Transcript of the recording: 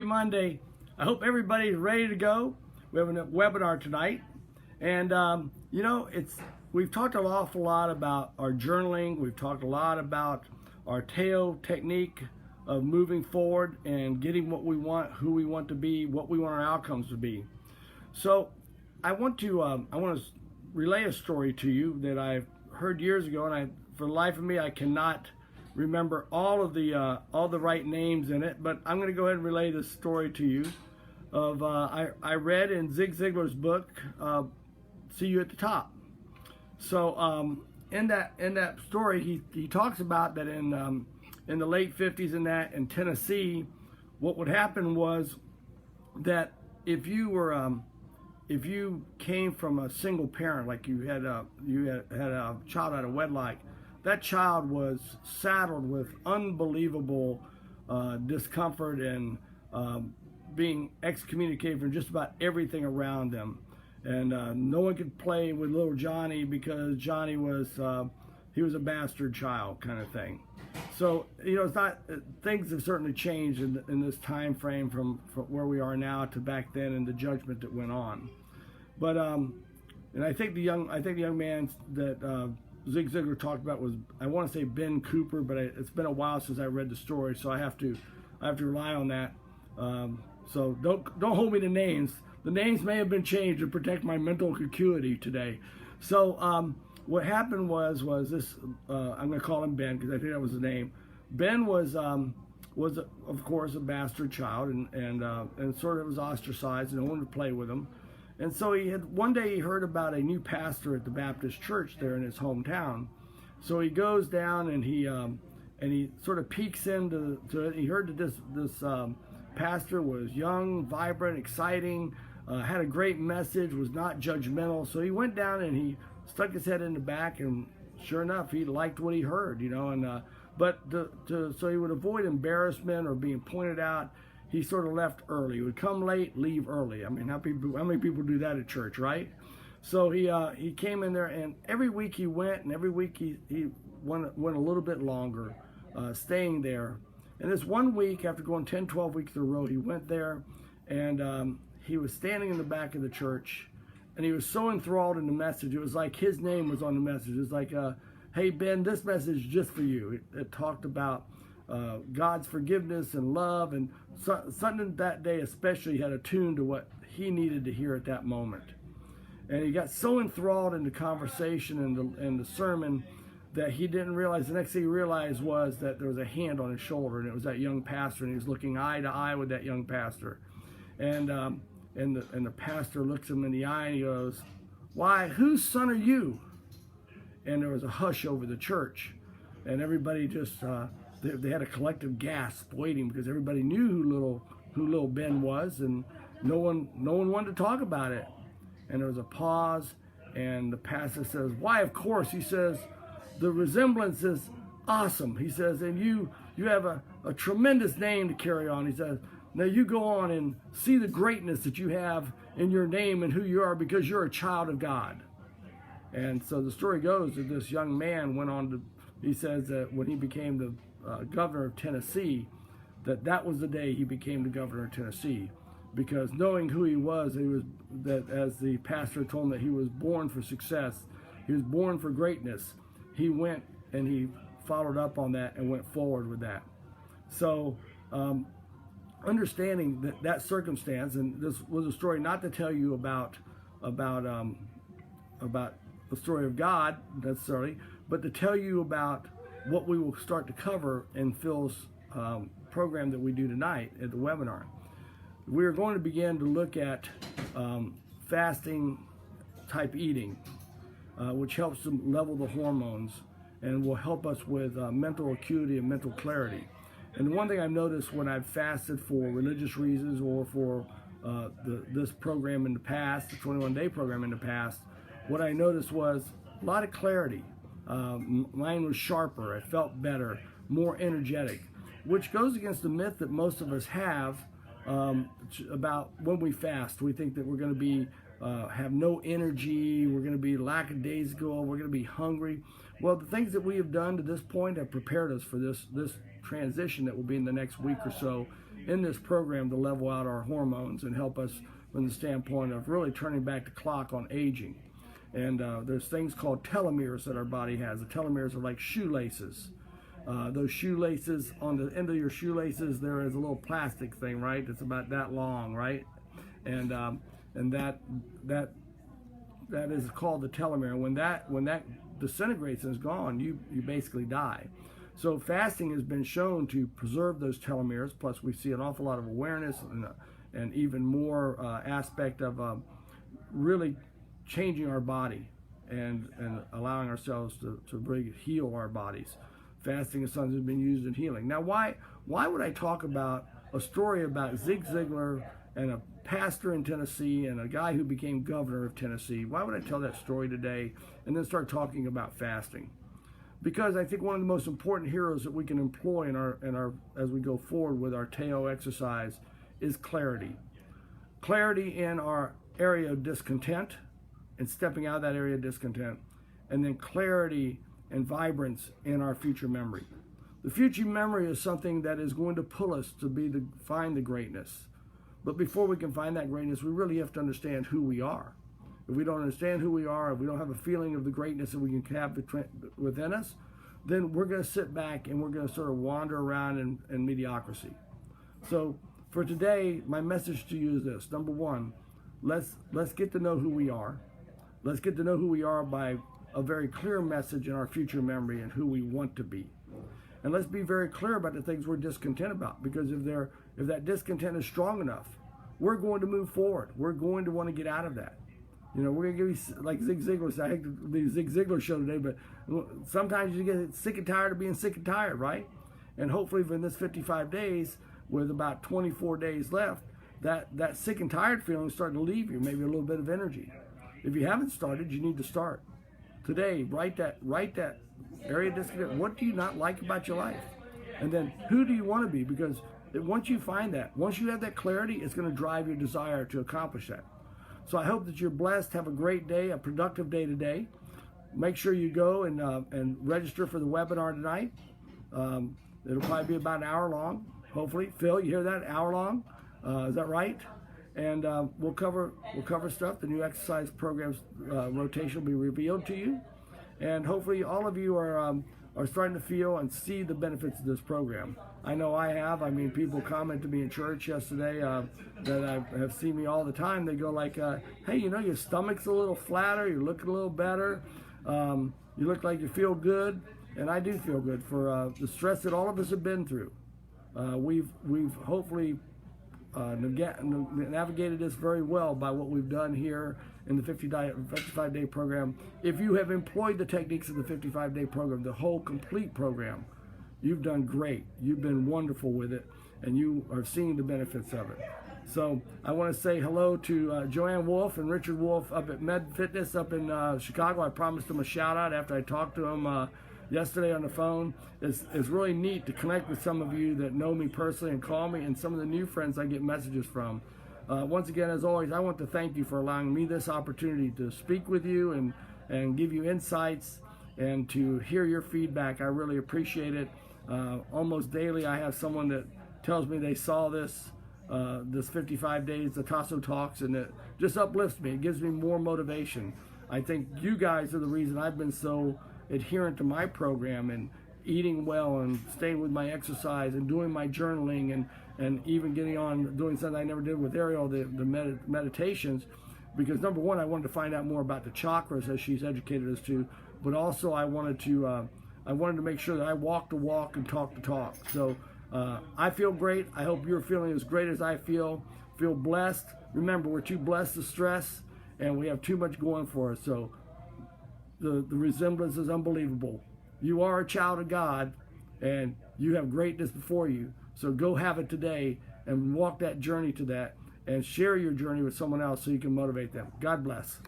Monday. I hope everybody's ready to go. We have a webinar tonight. And, we've talked an awful lot about our journaling. We've talked a lot about our TAO technique of moving forward and getting what we want, who we want to be, what we want our outcomes to be. So I want to relay a story to you that I heard years ago, and for the life of me, I cannot remember all the right names in it, but I'm going to go ahead and relay this story to you. I read in Zig Ziglar's book, "See You at the Top." So in that story, he talks about that in the late 50s in Tennessee, what would happen was that if you came from a single parent, like you had a child out of wedlock, that child was saddled with unbelievable discomfort and being excommunicated from just about everything around them. And no one could play with little Johnny because Johnny was he was a bastard child, kind of thing. So it's not, things have certainly changed in this time frame from where we are now to back then and the judgment that went on. But and I think the young man that Zig Ziglar talked about was, I want to say Ben Cooper, but it's been a while since I read the story, so I have to rely on that. So don't hold me to names. The names may have been changed to protect my mental acuity today. So what happened was this. I'm going to call him Ben because I think that was his name. Ben was of course a bastard child and sort of was ostracized, and no one would play with him. And so one day he heard about a new pastor at the Baptist church there in his hometown. So he goes down and he sort of peeks into it. He heard that this pastor was young, vibrant, exciting, had a great message, was not judgmental. So he went down and he stuck his head in the back, and sure enough, he liked what he heard, but so he would avoid embarrassment or being pointed out. He sort of left early. He would come late, leave early. I mean, how many people do that at church, right? So he came in there, and every week he went, and every week he went a little bit longer, staying there. And this one week, after going 10, 12 weeks in a row, he went there, and he was standing in the back of the church, and he was so enthralled in the message. It was like his name was on the message. It was like, hey, Ben, this message is just for you. It talked about God's forgiveness and love, and something that day especially had attuned to what he needed to hear at that moment. And he got so enthralled in the conversation and the sermon that he didn't realize. The next thing he realized was that there was a hand on his shoulder, and it was that young pastor, and he was looking eye to eye with that young pastor. And the pastor looks him in the eye and he goes, "Why, whose son are you?" And there was a hush over the church, and everybody just they had a collective gasp waiting, because everybody knew who little Ben was, and no one wanted to talk about it. And there was a pause, and the pastor says, "Why, of course." He says, "The resemblance is awesome." He says, "And you have a tremendous name to carry on." He says, "Now you go on and see the greatness that you have in your name and who you are, because you're a child of God." And so the story goes that this young man went on to, he says that when he became the governor of Tennessee, that was the day he became the governor of Tennessee, because knowing who he was, that as the pastor told him, that he was born for success, he was born for greatness. He went and he followed up on that and went forward with that. So understanding that circumstance, and this was a story not to tell you about the story of God necessarily, but to tell you about what we will start to cover in Phil's program that we do tonight at the webinar. We're going to begin to look at fasting type eating, which helps to level the hormones and will help us with mental acuity and mental clarity. And the one thing I've noticed when I've fasted for religious reasons or for this program in the past, the 21-day program in the past, what I noticed was a lot of clarity. Mine was sharper. I felt better, more energetic, which goes against the myth that most of us have about when we fast. We think that we're going to be have no energy, we're going to be lackadaisical, we're going to be hungry. Well, the things that we have done to this point have prepared us for this transition that will be in the next week or so in this program to level out our hormones and help us from the standpoint of really turning back the clock on aging. And there's things called telomeres that our body has. The telomeres are like shoelaces. Those shoelaces, on the end of your shoelaces, there is a little plastic thing, right? It's about that long, right? And that is called the telomere. When that disintegrates and is gone, you basically die. So fasting has been shown to preserve those telomeres. Plus, we see an awful lot of awareness and even more aspect of really changing our body and allowing ourselves to really heal our bodies. Fasting is something that's been used in healing. Now, why would I talk about a story about Zig Ziglar and a pastor in Tennessee and a guy who became governor of Tennessee? Why would I tell that story today and then start talking about fasting? Because I think one of the most important heroes that we can employ in our as we go forward with our Tasso exercise is clarity. Clarity in our area of discontent and stepping out of that area of discontent, and then clarity and vibrance in our future memory. The future memory is something that is going to pull us to find the greatness. But before we can find that greatness, we really have to understand who we are. If we don't understand who we are, if we don't have a feeling of the greatness that we can have within us, then we're going to sit back and we're going to sort of wander around in mediocrity. So for today, my message to you is this. Number one, let's get to know who we are. Let's get to know who we are by a very clear message in our future memory and who we want to be. And let's be very clear about the things we're discontent about, because if that discontent is strong enough, we're going to move forward. We're going to want to get out of that. You know, we're going to give you, like Zig Ziglar said, I hate to be a Zig Ziglar show today, but sometimes you get sick and tired of being sick and tired, right? And hopefully in this 55 days, with about 24 days left, that sick and tired feeling is starting to leave you, maybe a little bit of energy. If you haven't started, you need to start. Today, write that area of discontent. What do you not like about your life? And then who do you want to be? Because once you find that, once you have that clarity, it's going to drive your desire to accomplish that. So I hope that you're blessed. Have a great day, a productive day today. Make sure you go and register for the webinar tonight. It'll probably be about an hour long, hopefully. Phil, you hear that? An hour long? Is that right? And we'll cover stuff. The new exercise program's rotation will be revealed to you, and hopefully all of you are starting to feel and see the benefits of this program. I know I have. I mean, people comment to me in church yesterday that have seen me all the time. They go like, "Hey, you know, your stomach's a little flatter. You're looking a little better. You look like you feel good." And I do feel good for the stress that all of us have been through. We've hopefully navigated this very well by what we've done here in the 55-day program. If you have employed the techniques of the 55-day program, the whole complete program, you've done great. You've been wonderful with it, and you are seeing the benefits of it. So I want to say hello to Joanne Wolf and Richard Wolf up at Med Fitness up in Chicago. I promised them a shout out after I talked to them yesterday on the phone. It's really neat to connect with some of you that know me personally and call me, and some of the new friends I get messages from. Once again, as always, I want to thank you for allowing me this opportunity to speak with you and give you insights and to hear your feedback. I really appreciate it. Almost daily I have someone that tells me they saw this 55 days, the Tasso Talks, and it just uplifts me. It gives me more motivation. I think you guys are the reason I've been so adherent to my program and eating well and staying with my exercise and doing my journaling and even getting on doing something I never did with Ariel, the meditations, because number one, I wanted to find out more about the chakras as she's educated us to, but also I wanted to make sure that I walk the walk and talk the talk. So I feel great. I hope you're feeling as great as I feel. Feel blessed. Remember, we're too blessed to stress, and we have too much going for us. So the resemblance is unbelievable. You are a child of God, and you have greatness before you. So go have it today and walk that journey to that and share your journey with someone else so you can motivate them. God bless.